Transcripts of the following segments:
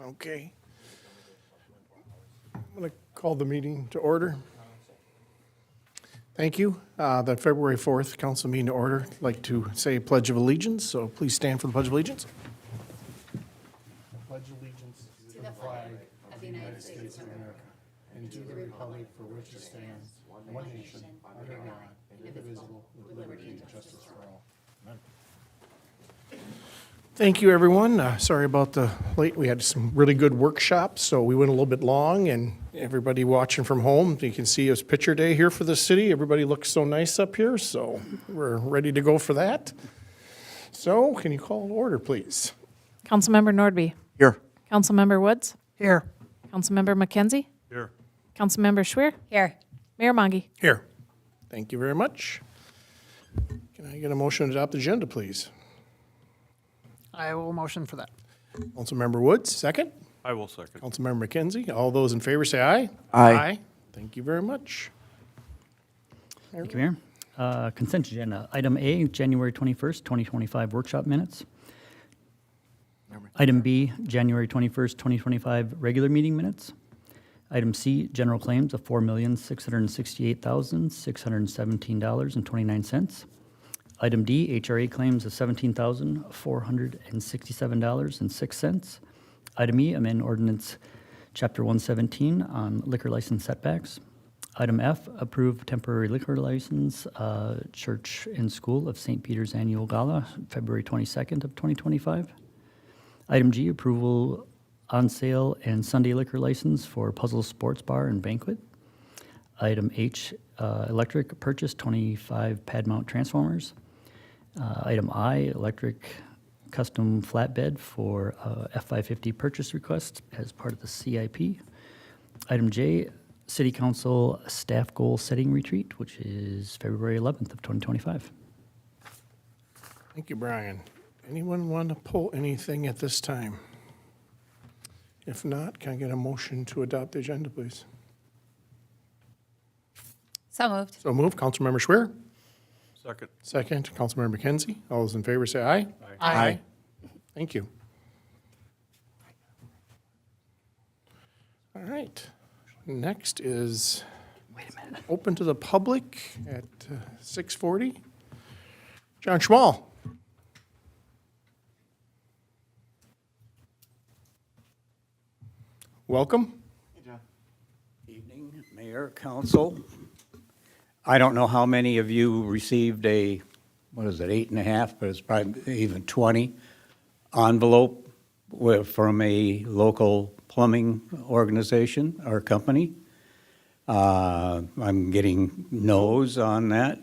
Okay. I'm going to call the meeting to order. Thank you. The February 4th council meeting to order. I'd like to say Pledge of Allegiance, so please stand for the Pledge of Allegiance. I pledge allegiance to the flag of the United States of America and to the republic for which it stands, one nation, under God, indivisible, with liberty and justice for all. Thank you, everyone. Sorry about the late. We had some really good workshops, so we went a little bit long, and everybody watching from home, you can see it's picture day here for the city. Everybody looks so nice up here, so we're ready to go for that. So can you call to order, please? Councilmember Nordby. Here. Councilmember Woods. Here. Councilmember McKenzie. Here. Councilmember Schwer. Here. Mayor Monge. Here. Thank you very much. Can I get a motion to adopt the agenda, please? I will motion for that. Councilmember Woods, second. I will second. Councilmember McKenzie. All those in favor say aye. Aye. Thank you very much. Thank you, Mayor. Consent agenda. Item A, January 21st, 2025 workshop minutes. Item B, January 21st, 2025 regular meeting minutes. Item C, general claims of $4,668,617.29. Item D, HRA claims of $17,467.06. Item E, amend ordinance Chapter 117 on liquor license setbacks. Item F, approve temporary liquor license, Church and School of St. Peter's Annual Gala, February 22nd of 2025. Item G, approval on sale and Sunday liquor license for Puzzle Sports Bar and Banquet. Item H, electric purchase 25 pad mount transformers. Item I, electric custom flatbed for F550 purchase request as part of the CIP. Item J, City Council staff goal setting retreat, which is February 11th of 2025. Thank you, Brian. Anyone want to pull anything at this time? If not, can I get a motion to adopt the agenda, please? So moved. So move. Councilmember Schwer. Second. Second, Councilmember McKenzie. All those in favor say aye. Aye. Thank you. All right. Next is open to the public at 6:40. John Schmal. Welcome. Evening, Mayor, Council. I don't know how many of you received a, 8.5, but it's probably even 20 envelope from a local plumbing organization or company. I'm getting no's on that.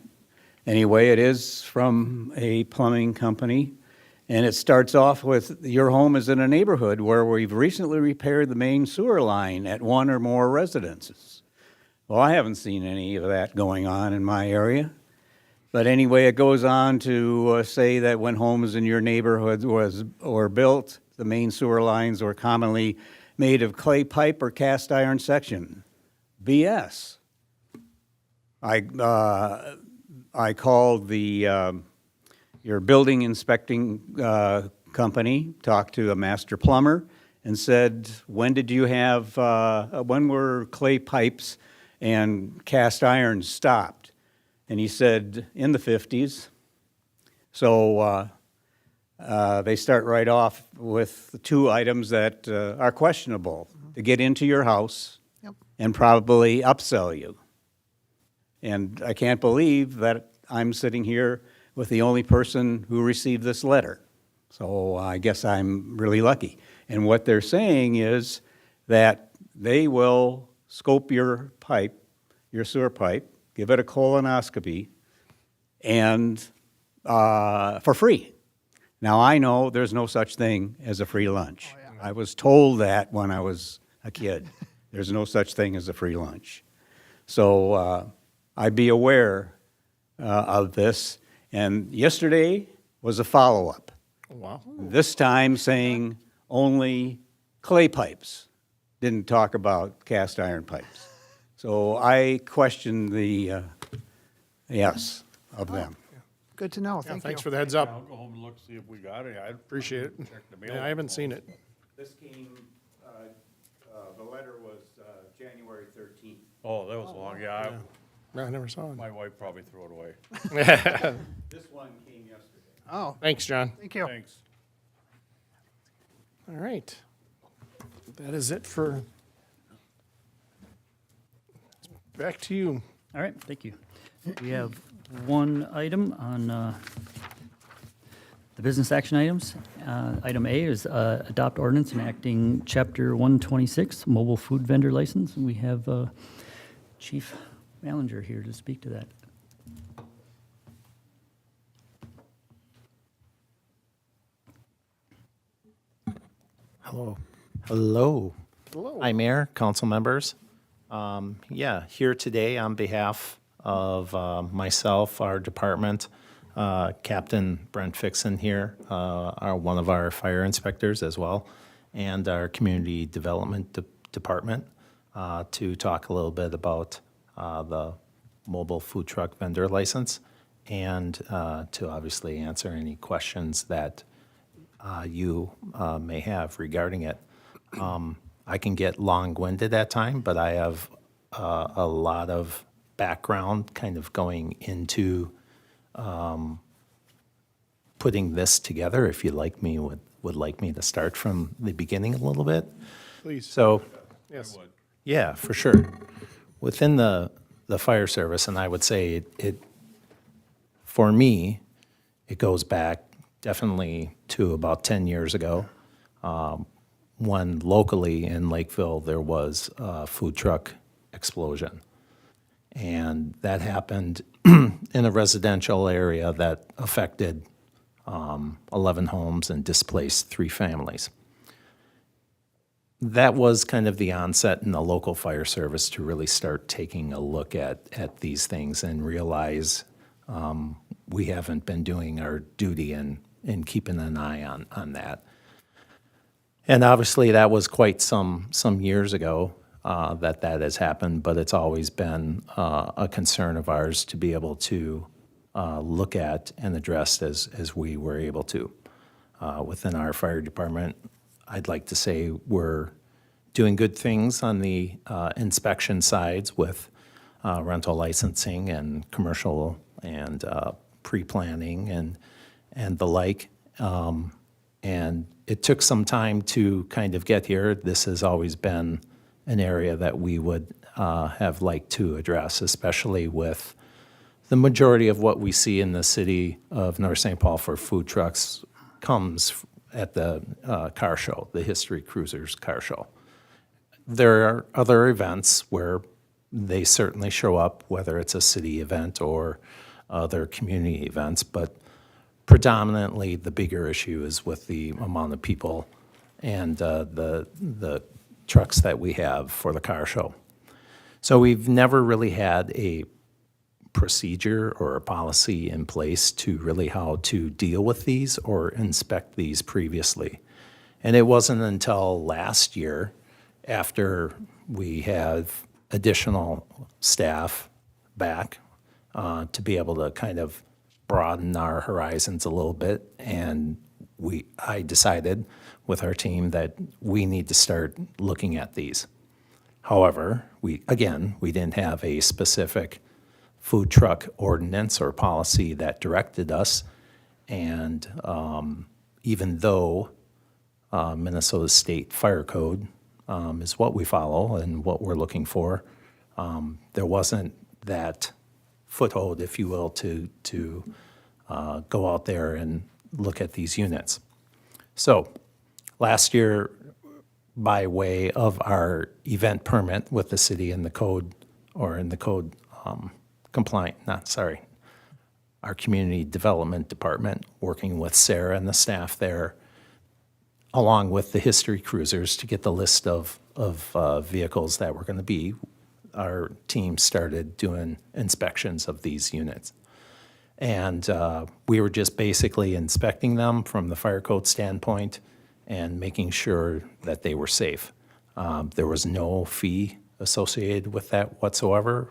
Anyway, it is from a plumbing company. And it starts off with, your home is in a neighborhood where we've recently repaired the main sewer line at one or more residences. Well, I haven't seen any of that going on in my area. But anyway, it goes on to say that when homes in your neighborhood were built, the main sewer lines were commonly made of clay pipe or cast iron section. BS. I called your building inspecting company, talked to a master plumber, and said, when were clay pipes and cast iron stopped? And he said, in the 50s. So they start right off with the two items that are questionable, to get into your house and probably upsell you. And I can't believe that I'm sitting here with the only person who received this letter. So I guess I'm really lucky. And what they're saying is that they will scope your pipe, your sewer pipe, give it a colonoscopy, and for free. Now, I know there's no such thing as a free lunch. Oh, yeah. I was told that when I was a kid. There's no such thing as a free lunch. So I'd be aware of this. And yesterday was a follow-up. Wow. This time saying only clay pipes. Didn't talk about cast iron pipes. So I questioned the yes of them. Good to know. Yeah, Thank thanks you. for the heads up. I'll go home and look, see if we got it. I Appreciate it. checked the mail. Yeah, I haven't seen it. This came letter was January 13th. Oh, that was long, yeah. I never saw it. My wife probably threw it away. This one came yesterday. Oh, Thanks, John. thank you. Thanks. All right. That is it for, back to you. All right, thank you. We have one item on the business action items. Item A is adopt ordinance enacting Chapter 126, mobile food vendor license. And we have Chief Malinger here to speak to that. Hello. Hello. Hello. Hi, Mayor, council members. Here today on behalf of myself, our department, Captain Brent Fixon here, one of our fire inspectors as well, and our community development department to talk a little bit about the mobile food truck vendor license and to obviously answer any questions that you may have regarding it. I can get long-winded at time, but I have a lot of background kind of going into putting this together. If you like me, would like me to start from the beginning a little bit. Please. So, Yes. yeah, for sure. Within the fire service, and I would say it for me, it goes back definitely to about 10 years ago, when locally in Lakeville there was a food truck explosion. And that happened in a residential area that affected 11 homes and displaced 3 families. That was kind of the onset in the local fire service to really start taking a look at these things and realize we haven't been doing our duty in keeping an eye on that. And obviously, that was quite some years ago that has happened, but it's always been a concern of ours to be able to look at and address as we were able to. Within our fire department, I'd like to say we're doing good things on the inspection sides with rental licensing and commercial and pre-planning and the like. And it took some time to kind of get here. This has always been an area that we would have liked to address, especially with the majority of what we see in the city of North St. Paul for food trucks comes at the car show, the History Cruisers car show. There are other events where they certainly show up, whether it's a city event or other community events, but predominantly the bigger issue is with the amount of people and the trucks that we have for the car show. So we've never really had a procedure or a policy in place to really how to deal with these or inspect these previously. And it wasn't until last year, after we have additional staff back, to be able to kind of broaden our horizons a little bit, and I decided with our team that we need to start looking at these. However, we didn't have a specific food truck ordinance or policy that directed us, and even though Minnesota State Fire Code is what we follow and what we're looking for, there wasn't that foothold, if you will, to go out there and look at these units. So last year, by way of our event permit with the city and the code, or in the code compliant, our community development department, working with Sarah and the staff there, along with the History Cruisers to get the list of vehicles that were going to be, our team started doing inspections of these units. And we were just basically inspecting them from the fire code standpoint and making sure that they were safe. There was no fee associated with that whatsoever.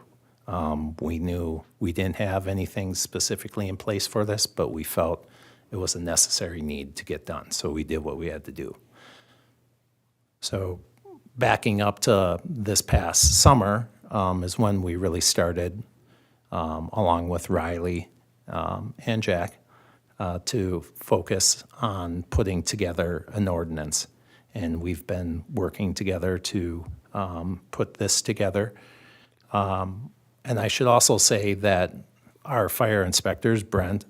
We knew we didn't have anything specifically in place for this, but we felt it was a necessary need to get done. So we did what we had to do. So backing up to this past summer is when we really started, along with Riley and Jack, to focus on putting together an ordinance. And we've been working together to put this together. And I should also say that our fire inspectors, Brent,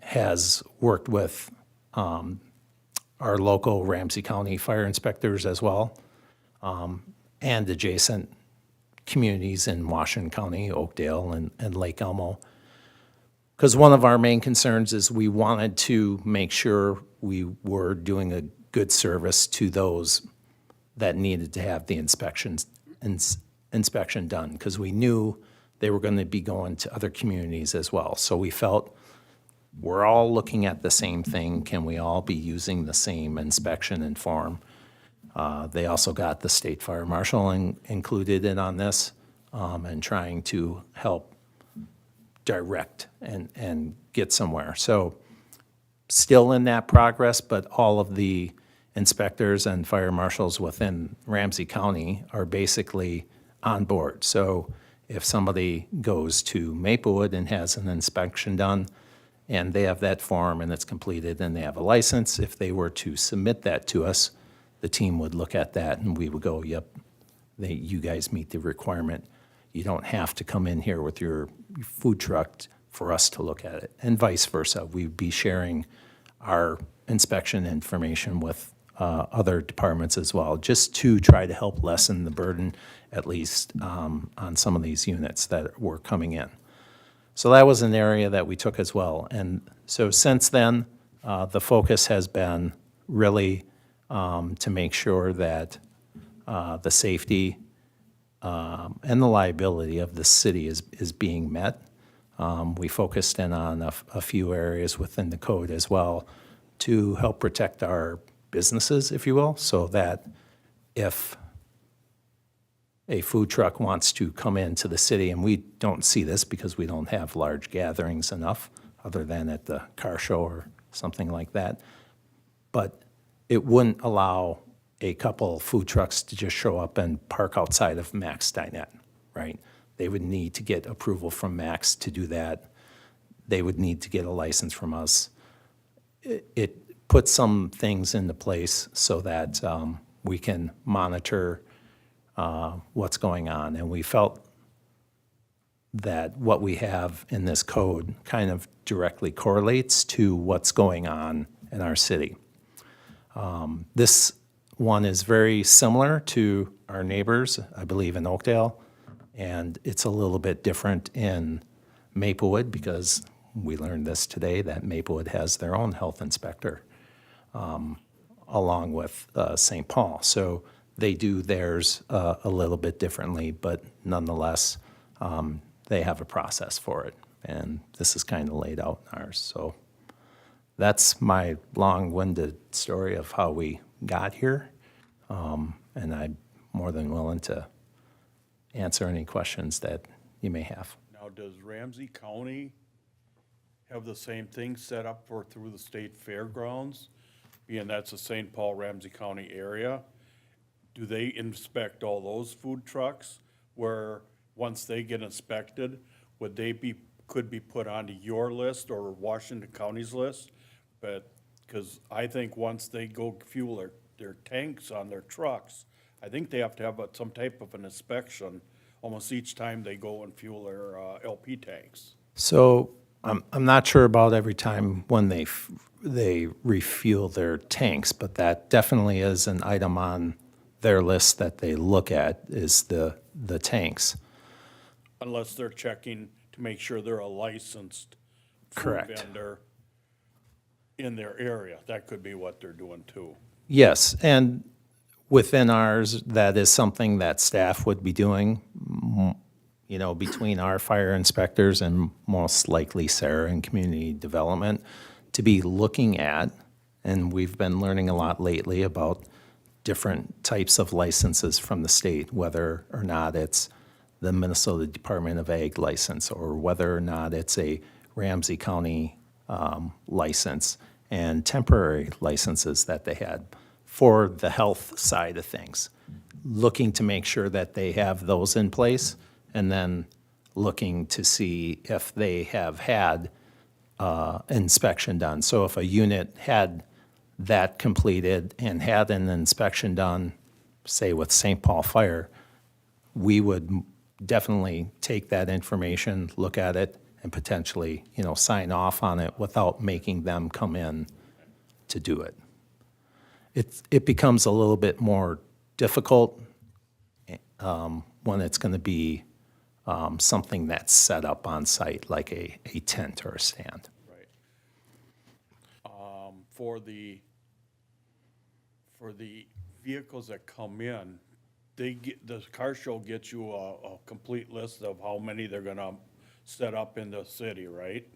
has worked with our local Ramsey County fire inspectors as well, and adjacent communities in Washington County, Oakdale, and Lake Elmo. Because one of our main concerns is we wanted to make sure we were doing a good service to those that needed to have the inspection done, because we knew they were going to be going to other communities as well. So we felt we're all looking at the same thing. Can we all be using the same inspection and form? They also got the state fire marshal included in on this, and trying to help direct and get somewhere. So still in that progress, but all of the inspectors and fire marshals within Ramsey County are basically on board. So if somebody goes to Maplewood and has an inspection done, and they have that form and it's completed and they have a license, if they were to submit that to us, the team would look at that and we would go, yep, you guys meet the requirement. You don't have to come in here with your food truck for us to look at it, and vice versa. We'd be sharing our inspection information with other departments as well, just to try to help lessen the burden, at least on some of these units that were coming in. So that was an area that we took as well. And so since then, the focus has been really to make sure that the safety and the liability of the city is being met. We focused in on a few areas within the code as well to help protect our businesses, if you will, so that if a food truck wants to come into the city, and we don't see this because we don't have large gatherings enough, other than at the car show or something like that, but it wouldn't allow a couple food trucks to just show up and park outside of Max Dinette, right? They would need to get approval from Max to do that. They would need to get a license from us. It puts some things into place so that we can monitor what's going on. And we felt that what we have in this code kind of directly correlates to what's going on in our city. This one is very similar to our neighbors, I believe, in Oakdale, and it's a little bit different in Maplewood, because we learned this today, that Maplewood has their own health inspector, along with St. Paul. So they do theirs a little bit differently, but nonetheless, they have a process for it, and this is kind of laid out in ours. So that's my long-winded story of how we got here, and I'm more than willing to answer any questions that you may have. Now, does Ramsey County have the same thing set up for through the state fairgrounds? Being that's the St. Paul Ramsey County area, do they inspect all those food trucks where, once they get inspected, would they could be put onto your list or Washington County's list? But, because I think once they go fuel their tanks on their trucks, I think they have to have some type of an inspection almost each time they go and fuel their LP tanks. So I'm not sure about every time when they refuel their tanks, but that definitely is an item on their list that they look at, is the tanks. Unless they're checking to make sure they're a licensed food Correct. vendor in their area. That could be what they're doing too. Yes, and within ours, that is something that staff would be doing, between our fire inspectors and most likely Sarah in community development, to be looking at, and we've been learning a lot lately about different types of licenses from the state, whether or not it's the Minnesota Department of Ag license, or whether or not it's a Ramsey County license, and temporary licenses that they had for the health side of things. looking to make sure that they have those in place, and then looking to see if they have had inspection done. So if a unit had that completed and had an inspection done, say with St. Paul Fire, we would definitely take that information, look at it, and potentially, sign off on it without making them come in to do it. It becomes a little bit more difficult when it's going to be something that's set up on site, like a tent or a stand. Right. For the vehicles that come in, the car show gets you a complete list of how many they're gonna set up in the city, right?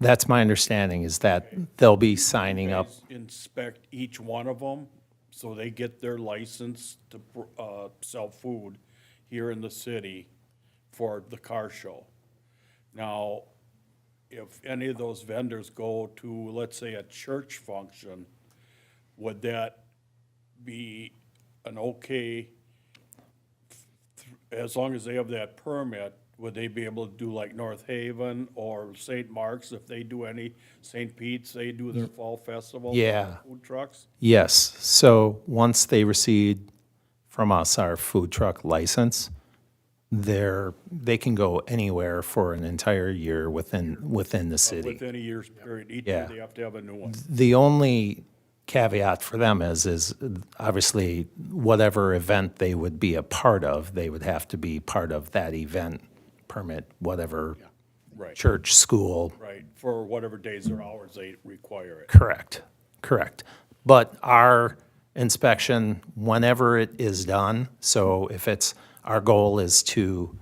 That's my understanding, is that they'll be signing up. Inspect each one of them, so they get their license to sell food here in the city for the car show. Now, if any of those vendors go to, let's say, a church function, would that be an okay, as long as they have that permit, would they be able to do like North Haven or St. Mark's if they do any, St. Pete's, they do their fall festival? Yeah. Food trucks? Yes, so once they receive from us our food truck license, they can go anywhere for an entire year within the city. Within a year's period, each year Yeah. they have to have a new one. The only caveat for them is obviously whatever event they would be a part of, they would have to be part of that event permit, whatever Right. church, school. Right, for whatever days or hours they require it. Correct. But our inspection, whenever it is done, so if our goal is to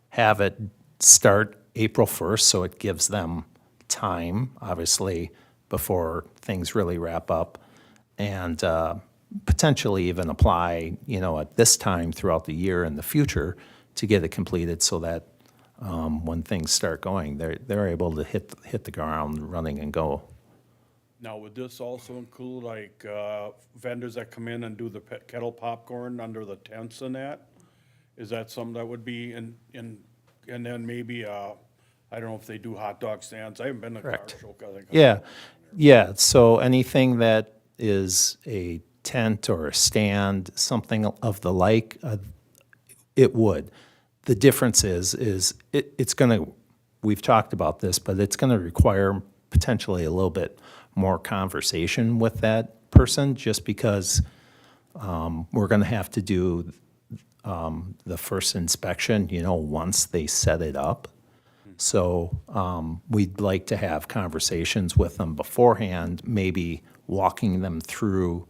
have it start April 1st, so it gives them time, obviously, before things really wrap up, and potentially even apply, at this time throughout the year in the future to get it completed so that when things start going, they're able to hit the ground running and go. Now, would this also include like vendors that come in and do the kettle popcorn under the tents and that? Is that something that would be and then maybe, I don't know if they do hot dog stands. I haven't been to a car Correct. show. 'Cause I think Yeah, so anything that is a tent or a stand, something of the like, it would. The difference is it's going to, we've talked about this, but it's going to require potentially a little bit more conversation with that person, just because we're going to have to do the first inspection, once they set it up. So we'd like to have conversations with them beforehand, maybe walking them through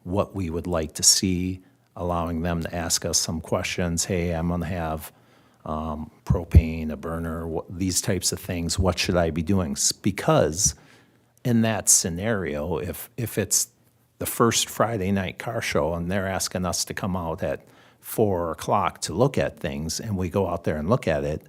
what we would like to see, allowing them to ask us some questions. Hey, I'm going to have propane, a burner, these types of things. What should I be doing? Because in that scenario, if it's the first Friday night car show and they're asking us to come out at 4 o'clock to look at things, and we go out there and look at it,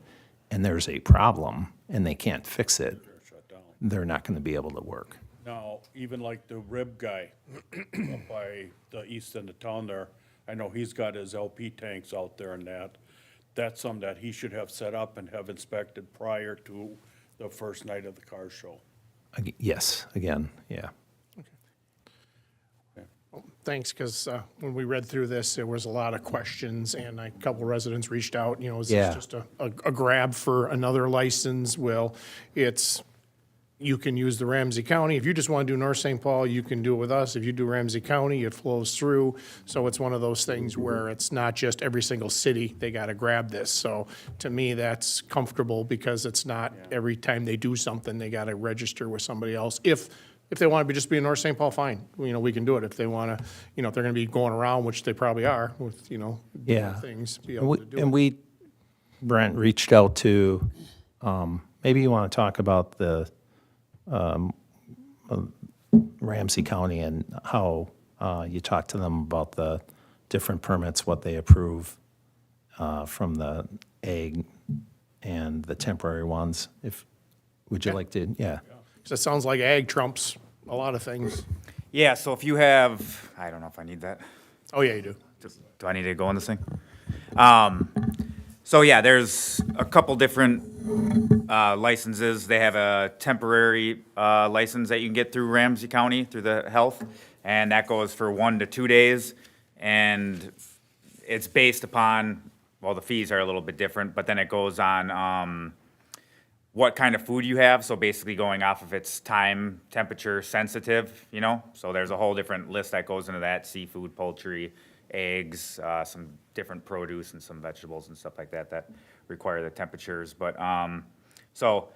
and there's a problem and they can't fix it, shut down. they're not going to be able to work. Now, even like the rib guy up by the east end of town there, I know he's got his LP tanks out there and that. That's something that he should have set up and have inspected prior to the first night of the car show. Yes, again, yeah. Thanks, because when we read through this, there was a lot of questions, and a couple residents reached out, is Yeah. this just a grab for another license? Well, you can use the Ramsey County. If you just want to do North St. Paul, you can do it with us. If you do Ramsey County, it flows through. So it's one of those things where it's not just every single city, they got to grab this. So to me, that's comfortable, because it's not every time they do something, they got to register with somebody else. If they want to just be in North St. Paul, fine, we can do it. If they want to, if they're going to be going around, which they probably are, with, doing Yeah. things, be And able to do it. we, Brent, reached out to, maybe you want to talk about the Ramsey County and how you talked to them about the different permits, what they approve from the ag and the temporary ones. Would you like to, yeah. 'Cause it sounds like ag trumps a lot of things. Yeah, so if you have, I don't know if I need that. Oh, yeah, you do. Do I need to go on this thing? So yeah, there's a couple different licenses. They have a temporary license that you can get through Ramsey County, through the health, and that goes for 1 to 2 days. And it's based upon, well, the fees are a little bit different, but then it goes on what kind of food you have. So basically going off of its time, temperature sensitive, you know? So there's a whole different list that goes into that: seafood, poultry, eggs, some different produce and some vegetables and stuff like that that require the temperatures. But, so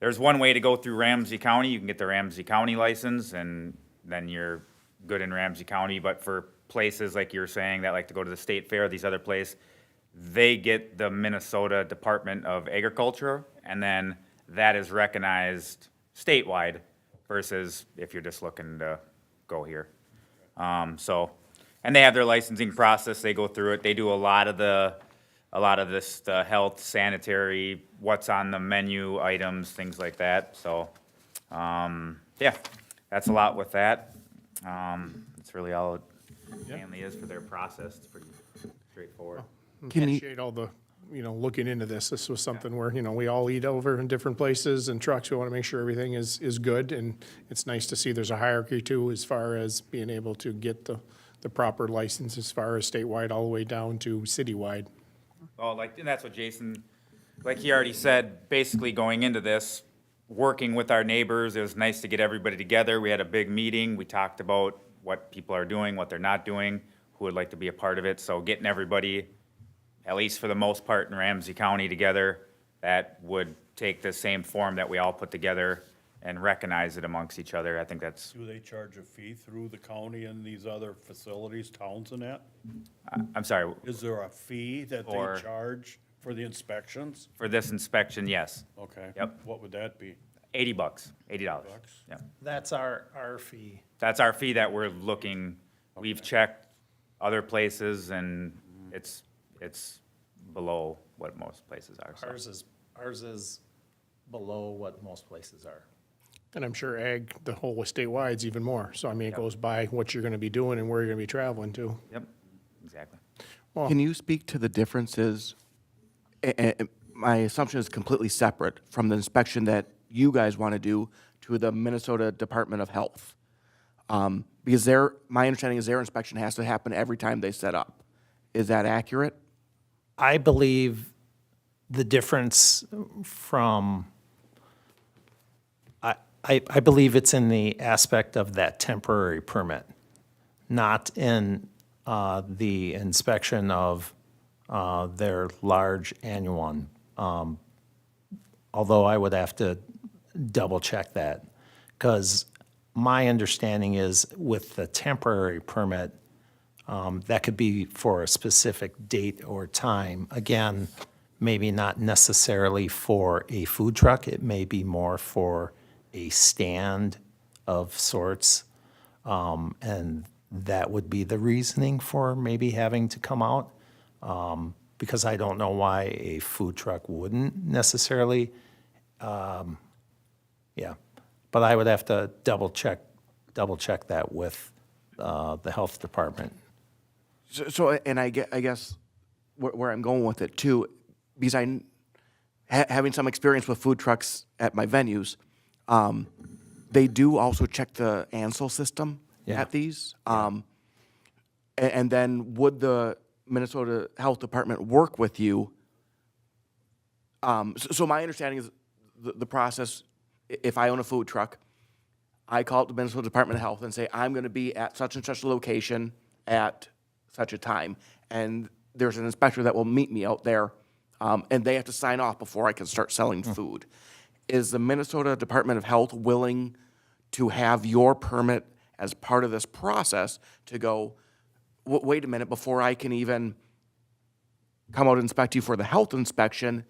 there's one way to go through Ramsey County. You can get the Ramsey County license and then you're good in Ramsey County. But for places like you're saying that like to go to the state fair, these other places, they get the Minnesota Department of Agriculture, and then that is recognized statewide versus if you're just looking to go here. So, and they have their licensing process, they go through it, they do a lot of this, the health, sanitary, what's on the menu items, things like that, so, yeah, that's a lot with that. That's really all it mainly is for their process, it's pretty straightforward. Appreciate all the, looking into this. This was something where, we all eat over in different places and trucks. We want to make sure everything is good. And it's nice to see there's a hierarchy too, as far as being able to get the proper license as far as statewide all the way down to citywide. Well, and that's what Jason, like he already said, basically going into this, working with our neighbors, it was nice to get everybody together. We had a big meeting. We talked about what people are doing, what they're not doing, who would like to be a part of it. So getting everybody, at least for the most part in Ramsey County, together, that would take the same form that we all put together and recognize it amongst each other. I think that's, Do they charge a fee through the county and these other facilities, towns and that? I'm sorry, Is there a fee that For- they charge for the inspections? for this inspection, yes, Okay. Yep. What would that be? $80, $80. Bucks? Yeah. That's our fee. That's our fee that we're looking, we've checked other places and it's below what most places are, so. Ours is below what most places are. And I'm sure ag, the whole statewide's even more. So, it goes by what you're going to be doing and where you're going to be traveling to. Yep, exactly. Can you speak to the differences? My assumption is completely separate from the inspection that you guys want to do to the Minnesota Department of Health. Because my understanding is their inspection has to happen every time they set up. Is that accurate? I believe the difference from, I believe it's in the aspect of that temporary permit, not in the inspection of their large annual one. Although I would have to double check that, because my understanding is with the temporary permit, that could be for a specific date or time. Again, maybe not necessarily for a food truck. It may be more for a stand of sorts. And that would be the reasoning for maybe having to come out. Because I don't know why a food truck wouldn't necessarily. Yeah, but I would have to double check that with the health department. And I guess where I'm going with it too, because having some experience with food trucks at my venues, they do also check the ANSEL system Yeah. at these. And then would the Minnesota Health Department work with you? So my understanding is the process, if I own a food truck, I call up the Minnesota Department of Health and say, I'm going to be at such and such a location at such a time. And there's an inspector that will meet me out there, and they have to sign off before I can start selling food. Is the Minnesota Department of Health willing to have your permit as part of this process to go, wait a minute, before I can even come out and inspect you for the health inspection,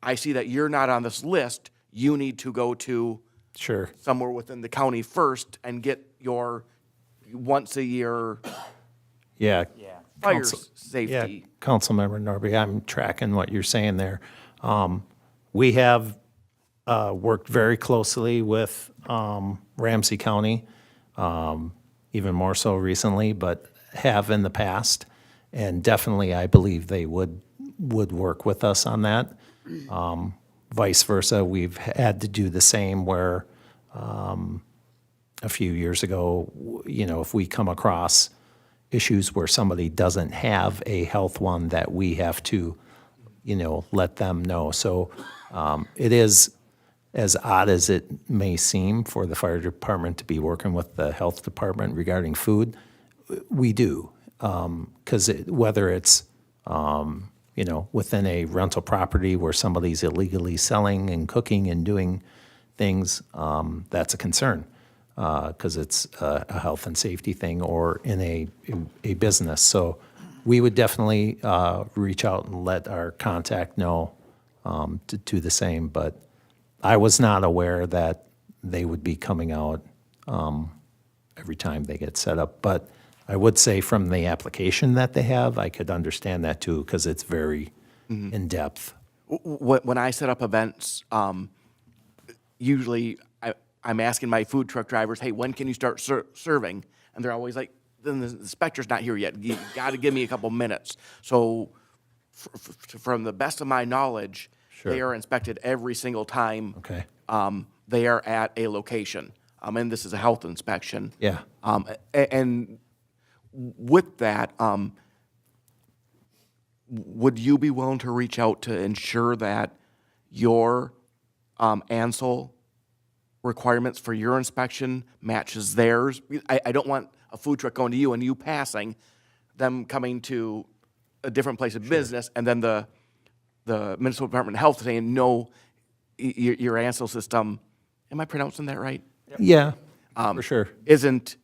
I see that you're not on this list. You need to go to Sure. somewhere within the county first and get your once-a-year Yeah. fire Council- Yeah, safety. Councilmember Norby, I'm tracking what you're saying there. We have worked very closely with Ramsey County, even more so recently, but have in the past. And definitely, I believe they would work with us on that. Vice versa, we've had to do the same where a few years ago, if we come across issues where somebody doesn't have a health one, that we have to, let them know. So it is, as odd as it may seem for the fire department to be working with the health department regarding food, we do. Because whether it's, within a rental property where somebody's illegally selling and cooking and doing things, that's a concern. Because it's a health and safety thing, or in a business. So we would definitely reach out and let our contact know to do the same. But I was not aware that they would be coming out every time they get set up. But I would say from the application that they have, I could understand that too, because it's very in-depth. When I set up events, usually I'm asking my food truck drivers, hey, when can you start serving? And they're always like, then the inspector's not here yet. You got to give me a couple minutes. So from the best of my knowledge, they are inspected every single time Okay. they are at a location. And this is a health inspection. Yeah. And with that, would you be willing to reach out to ensure that your ANSEL requirements for your inspection matches theirs? I don't want a food truck going to you and you passing, them coming to a different place of business, and then the Minnesota Department of Health saying, no, your ANSEL system, am I pronouncing that right? Yeah, for sure. Isn't,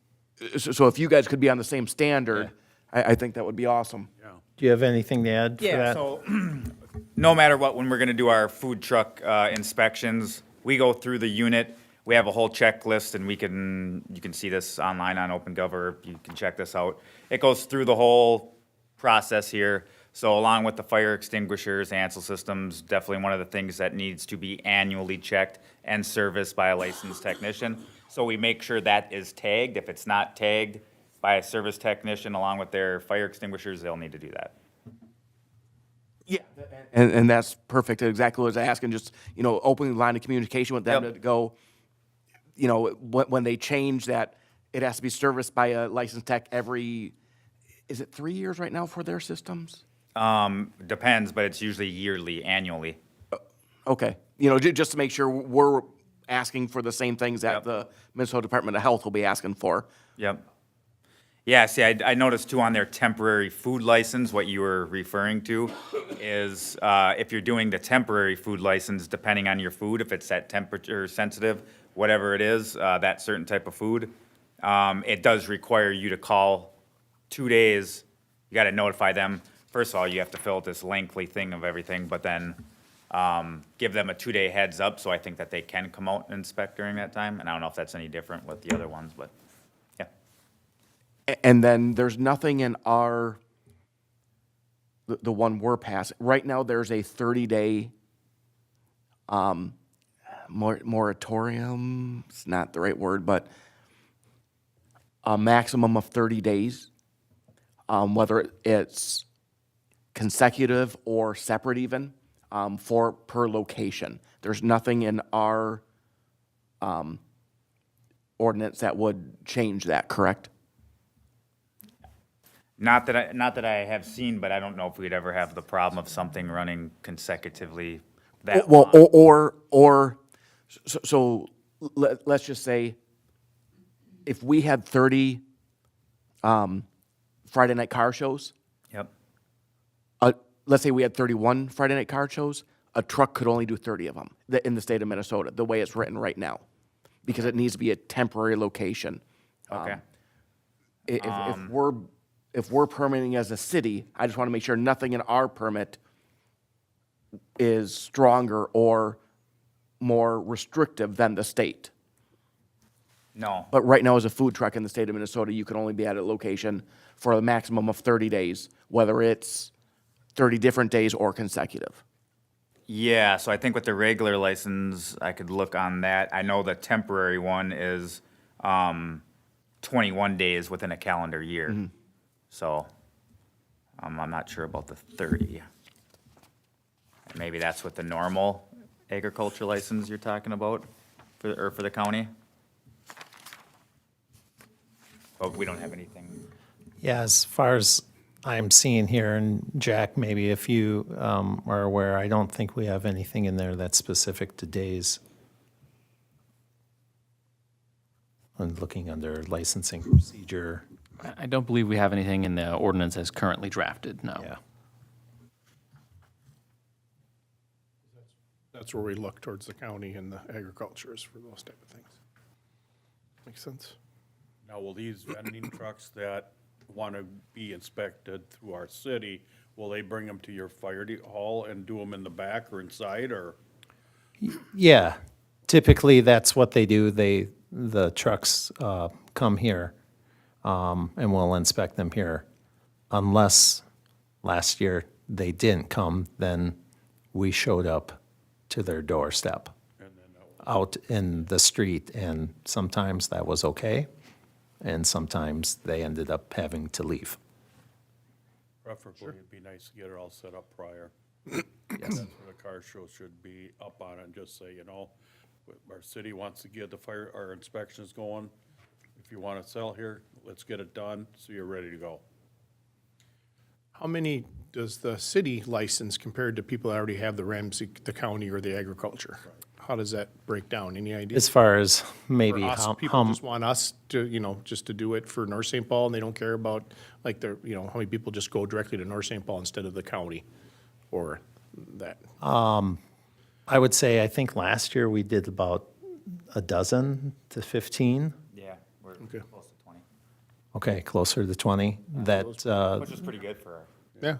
so if you guys could be on the same standard, I think that would be awesome. Do you have anything to add for that? Yeah, so no matter what, when we're gonna do our food truck inspections, we go through the unit. We have a whole checklist, and you can see this online on OpenGov, or you can check this out. It goes through the whole process here. So along with the fire extinguishers, ANSEL systems, definitely one of the things that needs to be annually checked and serviced by a licensed technician. So we make sure that is tagged. If it's not tagged by a service technician along with their fire extinguishers, they'll need to do that. Yeah. And that's perfect, exactly what I was asking, just, opening the line of communication with them Yep. to go, when they change that, it has to be serviced by a licensed tech every, is it 3 years right now for their systems? Depends, but it's usually yearly, annually. Okay, just to make sure we're asking for the same things that Yep. the Minnesota Department of Health will be asking for. Yep. Yeah, see, I noticed too on their temporary food license, what you were referring to is, if you're doing the temporary food license, depending on your food, if it's that temperature sensitive, whatever it is, that certain type of food, it does require you to call 2 days. You gotta notify them. First of all, you have to fill out this lengthy thing of everything, but then, give them a 2-day heads up, so I think that they can come out and inspect during that time. And I don't know if that's any different with the other ones, but, yeah. And then there's nothing in the one we're passing. Right now, there's a 30-day moratorium. It's not the right word, but a maximum of 30 days, whether it's consecutive or separate even, per location. There's nothing in our ordinance that would change that, correct? Not that I have seen, but I don't know if we'd ever have the problem of something running consecutively that Well, long. so let's just say if we had 30 Friday night car shows, Yep. let's say we had 31 Friday night car shows, a truck could only do 30 of them in the state of Minnesota, the way it's written right now, because it needs to be a temporary location. Okay. If we're permitting as a city, I just want to make sure nothing in our permit is stronger or more restrictive than the state. No. But right now, as a food truck in the state of Minnesota, you can only be at a location for a maximum of 30 days, whether it's 30 different days or consecutive. Yeah, so I think with the regular license, I could look on that. I know the temporary one is 21 days within a calendar year. So I'm not sure about the 30. Maybe that's what the normal agriculture license you're talking about for the county? But we don't have anything. Yeah, as far as I'm seeing here, and Jack, maybe if you are aware, I don't think we have anything in there that's specific to days. I'm looking under licensing procedure. I don't believe we have anything in the ordinance as currently drafted, no. Yeah. That's where we look towards the county and the agricultures for those type of things. Makes sense? Now, will these vending trucks that want to be inspected through our city, will they bring them to your fire hall and do them in the back or inside, or? Yeah, typically that's what they do. The trucks come here, and we'll inspect them here. Unless last year they didn't come, then we showed up to their doorstep out in the street, and sometimes that was okay, and sometimes they ended up having to leave. Preferably, it'd be nice to get it all set up prior. That's where the car show should be up on it and just say, you know, our city wants to get our inspections going. If you want to sell here, let's get it done so you're ready to go. How many does the city license compared to people that already have the Ramsey, the county, or the agriculture? How does that break down? Any idea? As far as maybe Or us, how, people just want us to, you know, just to do it for North St. Paul, and they don't care about, like, the, you know, how many people just go directly to North St. Paul instead of the county, or that? I would say, I think last year we did about a dozen to 15. Yeah, we're Okay. close to 20, Okay, closer to 20. That, which is pretty good for, Yeah.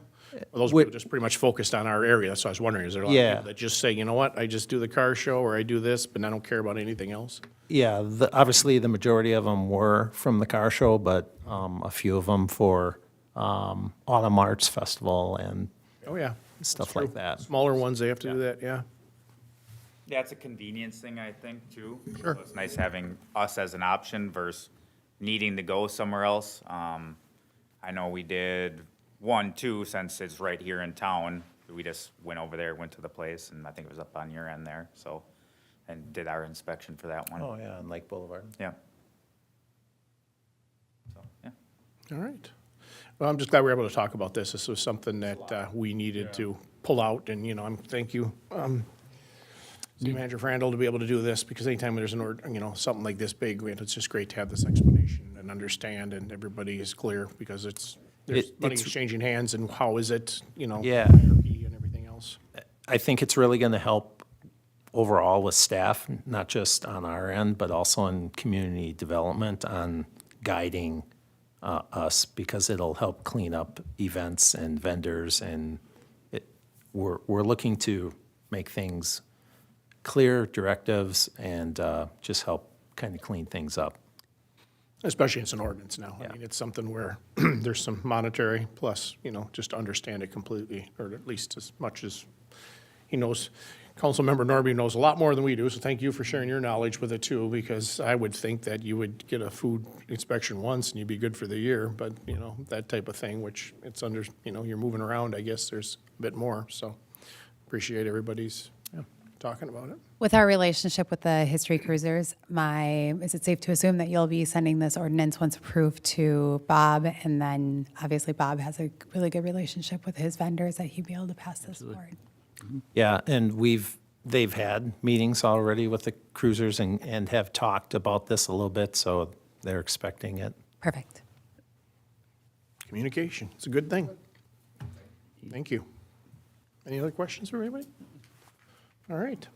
Well, those Would- people just pretty much focused on our area, so I was wondering, is there a lot of Yeah. people that just say, you know what, I just do the car show, or I do this, but I don't care about anything else? yeah, obviously, the majority of them were from the car show, but a few of them for Autumn Arts Festival and Oh, yeah. stuff True. like that. Smaller ones, they have to do that, yeah. yeah, it's a convenience thing, I think, too. Sure. So it's nice having us as an option versus needing to go somewhere else. I know we did 1, 2, since it's right here in town. We just went over there, went to the place, and I think it was up on your end there, so, and did our inspection for that one. Oh, yeah, on Lake Boulevard. Yeah. So, yeah. All right. Well, I'm just glad we were able to talk about this. This was something that we needed to pull out, and, you know, thank you, City Manager Frandl, to be able to do this, because anytime there's you know, something like this big, it's just great to have this explanation and understand, and everybody is clear, because there's money it's- changing hands, and how is it, you know, Yeah. hierarchy and everything else. I think it's really going to help overall with staff, not just on our end, but also in community development on guiding us, because it'll help clean up events and vendors, and we're looking to make things clear, directives, and just help kind of clean things up. Especially it's an ordinance now. I Yeah. mean, it's something where there's some monetary, plus, you know, just to understand it completely, or at least as much as he knows. Councilmember Norby knows a lot more than we do, so thank you for sharing your knowledge with it too, because I would think that you would get a food inspection once and you'd be good for the year, but, you know, that type of thing, which it's under, you know, you're moving around, I guess there's a bit more, so appreciate everybody's talking about it. With our relationship with the History Cruisers, is it safe to assume that you'll be sending this ordinance once approved to Bob? And then obviously Bob has a really good relationship with his vendors, that he'd be able to pass this forward. Yeah, and they've had meetings already with the cruisers and have talked about this a little bit, so they're expecting it. Perfect. Communication, it's a good thing. Thank you. Any other questions for anybody? All right.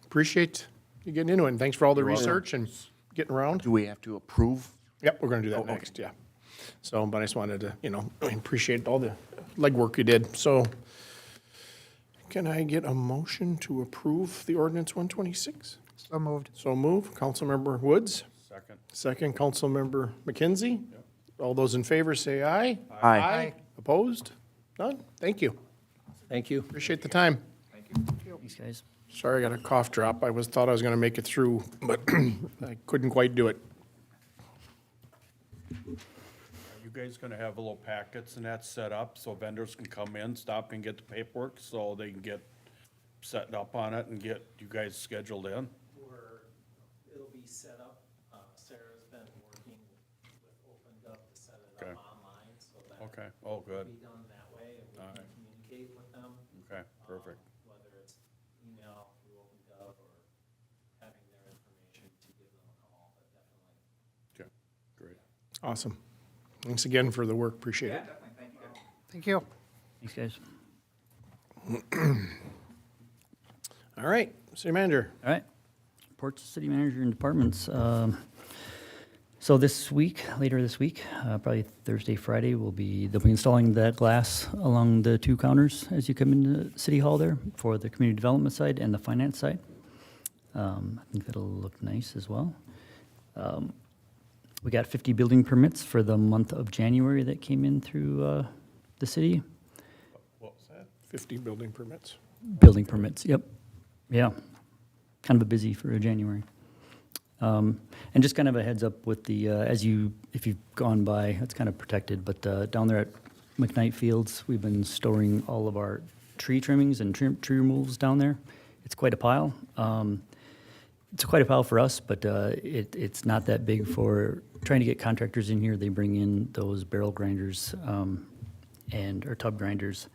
Appreciate you getting into it, and thanks for all the research and getting around. Do we have to approve? Yep, we're gonna do that next, yeah. So, but I just wanted to, you know, appreciate all the legwork you did. So can I get a motion to approve the ordinance 126? So moved. So move. Councilmember Woods. Second. Second, Councilmember McKenzie. All those in favor say aye. Aye. Opposed? None? Thank you. Thank you. Appreciate the time. Thanks, guys. Sorry, I got a cough drop. Thought I was gonna make it through, but I couldn't quite do it. You guys gonna have a little packets and that set up so vendors can come in, stop and get the paperwork so they can get set up on it and get you guys scheduled in? It'll be set up. Sarah's been working with OpenGov to set it Okay. up online, so that Okay, oh, good. it'll be done that way, and we All can right. communicate with them. Okay, perfect. Whether it's email through OpenGov or having their information to give them a call, but definitely. Okay, great. Awesome. Thanks again for the work, appreciate it. Thank you. Thanks, guys. All right, city manager. All right. Reports, city manager and departments. So this week, later this week, probably Thursday, Friday, they'll be installing that glass along the two counters as you come into City Hall there for the community development side and the finance side. I think that'll look nice as well. We got 50 building permits for the month of January that came in through the city. What was that? 50 building permits. Building permits, yep. Yeah, kind of a busy for a January. And just kind of a heads up with the, if you've gone by, it's kind of protected, but down there at McKnight Fields, we've been storing all of our tree trimmings and tree removals down there. It's quite a pile. It's quite a pile for us, but it's not that big for trying to get contractors in here. They bring in those barrel grinders or tub grinders,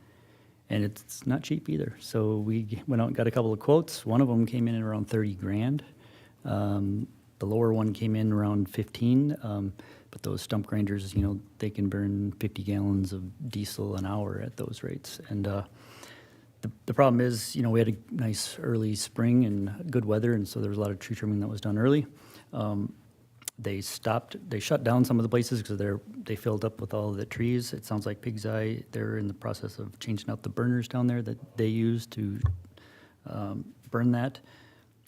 and it's not cheap either. So we went out and got a couple of quotes. One of them came in at around 30 grand. The lower one came in around 15, but those stump grinders, they can burn 50 gallons of diesel an hour at those rates. And the problem is, we had a nice early spring and good weather, and so there was a lot of tree trimming that was done early. They shut down some of the places because they filled up with all of the trees. It sounds like Pig's Eye, they're in the process of changing out the burners down there that they use to burn that.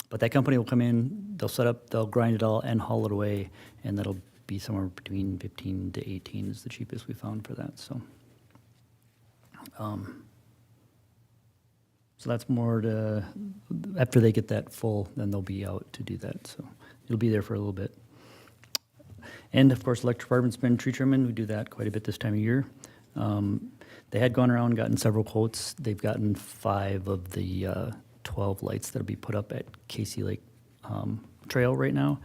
But that company will come in, they'll set up, they'll grind it all and haul it away, and that'll be somewhere between 15 to 18 is the cheapest we found for that, so. So that's more after they get that full, then they'll be out to do that, so it'll be there for a little bit. And of course, electric department's been tree trimming, we do that quite a bit this time of year. They had gone around and gotten several quotes, they've gotten 5 of the 12 lights that'll be put up at Casey Lake Trail right now.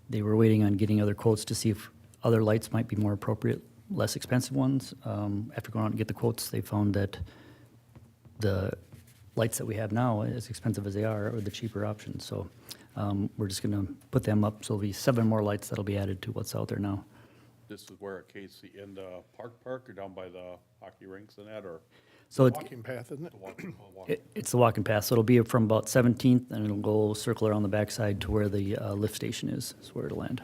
They were waiting on getting other quotes to see if other lights might be more appropriate, less expensive ones. After going out and get the quotes, they found that the lights that we have now, as expensive as they are the cheaper options. So we're just going to put them up. So there'll be 7 more lights that'll be added to what's out there now. This is where at Casey, in the park or down by the hockey rinks and that, or So Walking path, isn't it? the walking? it's the walking path. So it'll be from about 17th, and it'll go circle around the backside to where the lift station is where it'll land.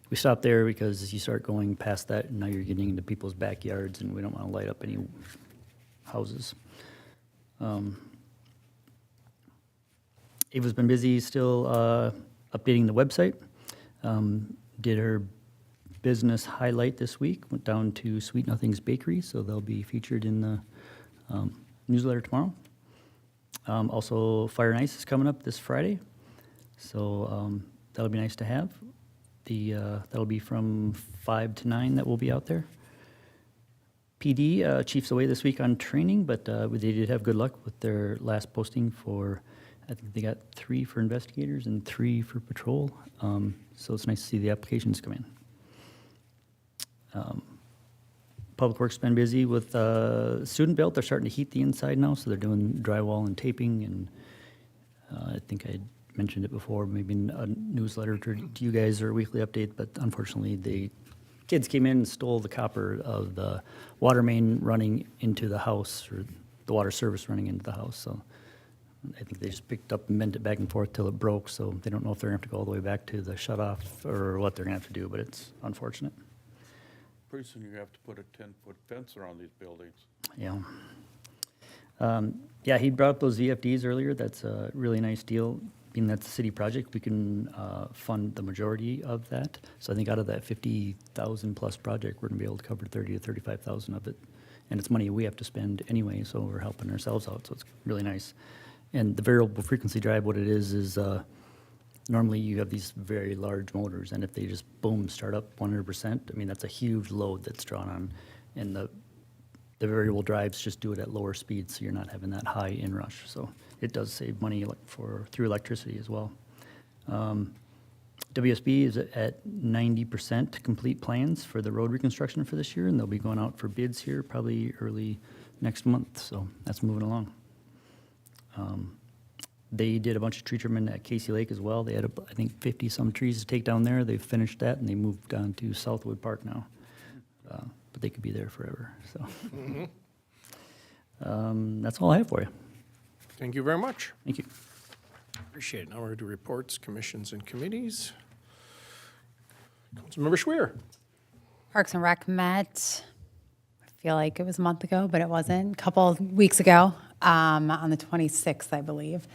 We stopped there because as you start going past that, and now you're getting into people's backyards, and we don't want to light up any houses. Ava's been busy still updating the website. Did her business highlight this week, went down to Sweet Nothings Bakery, so they'll be featured in the newsletter tomorrow. Also, Fire and Ice is coming up this Friday, so that'll be nice to have. That'll be from 5 to 9 that will be out there. PD, Chief's away this week on training, but they did have good luck with their last posting for, I think they got 3 for investigators and 3 for patrol. So it's nice to see the applications come in. Public Works been busy with Student Built. They're starting to heat the inside now, so they're doing drywall and taping, and I think I mentioned it before, maybe in a newsletter to you guys or a weekly update, but unfortunately the kids came in and stole the copper of the water main running into the house, or the water service running into the house, so I think they just picked up and bent it back and forth till it broke, so they don't know if they're gonna have to go all the way back to the shut-off or what they're gonna have to do, but it's unfortunate. Pretty soon you have to put a 10-foot fence around these buildings. Yeah. Yeah, he brought up those VFDs earlier. That's a really nice deal. Being that's a city project, we can fund the majority of that. So I think out of that 50,000 plus project, we're gonna be able to cover 30 to 35,000 of it. And it's money we have to spend anyway, so we're helping ourselves out, so it's really nice. And the variable frequency drive, what it is Normally, you have these very large motors, and if they just, boom, start up 100%, I mean, that's a huge load that's drawn on. And the variable drives just do it at lower speeds, so you're not having that high inrush. So it does save money through electricity as well. WSB is at 90% complete plans for the road reconstruction for this year, and they'll be going out for bids here probably early next month, so that's moving along. They did a bunch of tree trimming at Casey Lake as well. They had, I think, 50-some trees to take down there. They've finished that, and they moved on to Southwood Park now. But they could be there forever, so. That's all I have for you. Thank you very much. Thank you. Appreciate it. Now we're going to do reports, commissions, and committees. Councilmember Schwer. Parks and Rec met, I feel like it was a month ago, but it wasn't, a couple of weeks ago, on the 26th, I believe.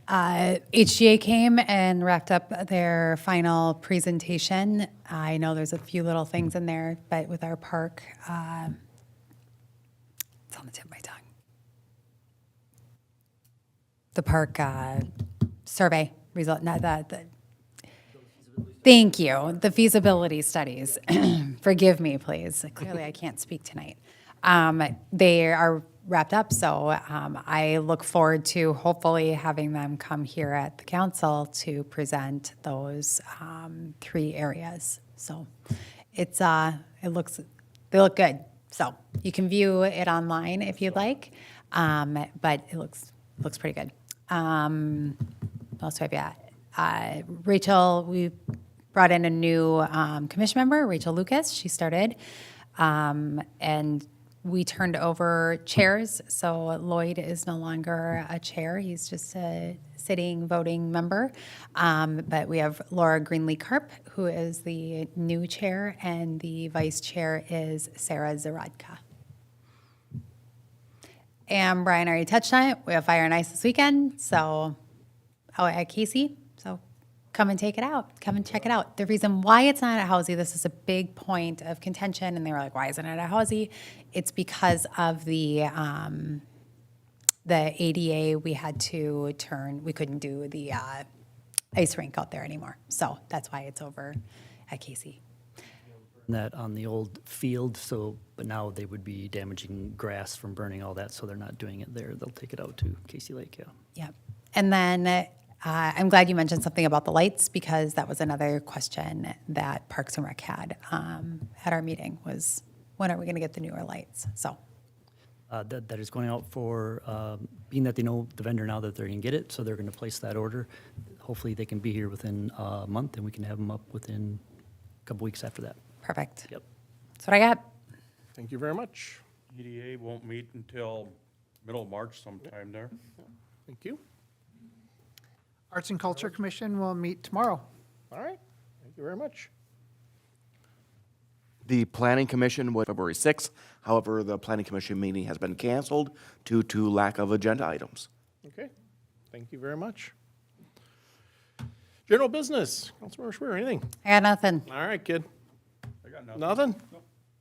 HGA came and wrapped up their final presentation. I know there's a few little things in there, but with our park, it's on the tip of my tongue. The park survey result, not that. Thank you. The feasibility studies. Forgive me, please. Clearly, I can't speak tonight. They are wrapped up, so I look forward to hopefully having them come here at the council to present those 3 areas. So it's they look good. So you can view it online if you'd like, but it looks pretty good. What else do I have? Yeah. Rachel, we brought in a new commission member, Rachel Lucas. She started, and we turned over chairs. So Lloyd is no longer a chair. He's just a sitting voting member. But we have Laura Greenlee-Karp, who is the new chair, and the vice chair is Sarah Zaradka. And Brian already touched on it. We have Fire and Ice this weekend, so out at Casey. So come and take it out. Come and check it out. The reason why it's not at Housey, this is a big point of contention, and they were like, why isn't it at Housey? It's because of the ADA, we couldn't do the ice rink out there anymore. So that's why it's over at Casey. That on the old field, but now they would be damaging grass from burning all that, so they're not doing it there. They'll take it out to Casey Lake, yeah. Yep. And then I'm glad you mentioned something about the lights, because that was another question that Parks and Rec had at our meeting was, when are we going to get the newer lights? So That is going out for, being that they know the vendor now that they're going to get it, so they're going to place that order. Hopefully they can be here within a month, and we can have them up within a couple weeks after that. perfect. Yep. That's what I got. Thank you very much. EDA won't meet until middle of March sometime there. Thank you. Arts and Culture Commission will meet tomorrow. All right. Thank you very much. The Planning Commission was February 6th. However, the Planning Commission meeting has been canceled due to lack of agenda items. Okay. Thank you very much. General business. Councilmember Schwer, anything? I got nothing. All right, kid. I got nothing. Nothing?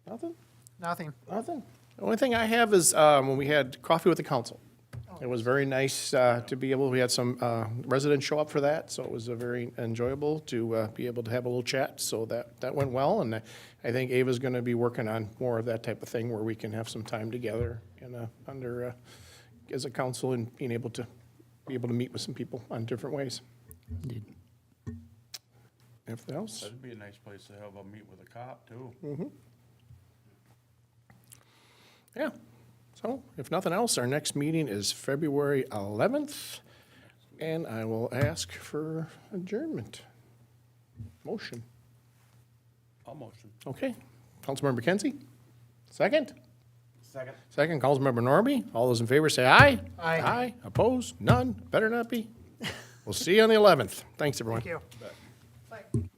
Nothing? Nothing. Nothing. The only thing I have is when we had coffee with the council. It was very nice to be able, we had some residents show up for that, so it was very enjoyable to be able to have a little chat. So that went well, and I think Ava's going to be working on more of that type of thing where we can have some time together as a council and being able to meet with some people on different ways. Indeed. Anything else? That'd be a nice place to have a meet with a cop, too. Yeah. So if nothing else, our next meeting is February 11th, and I will ask for adjournment. Motion. I'll motion. Okay. Councilmember Kenzie? Second? Second. Second, Councilmember Norby. All those in favor say aye. Aye. Aye. Opposed? None? Better not be. We'll see you on the 11th. Thanks, everyone. Thank you.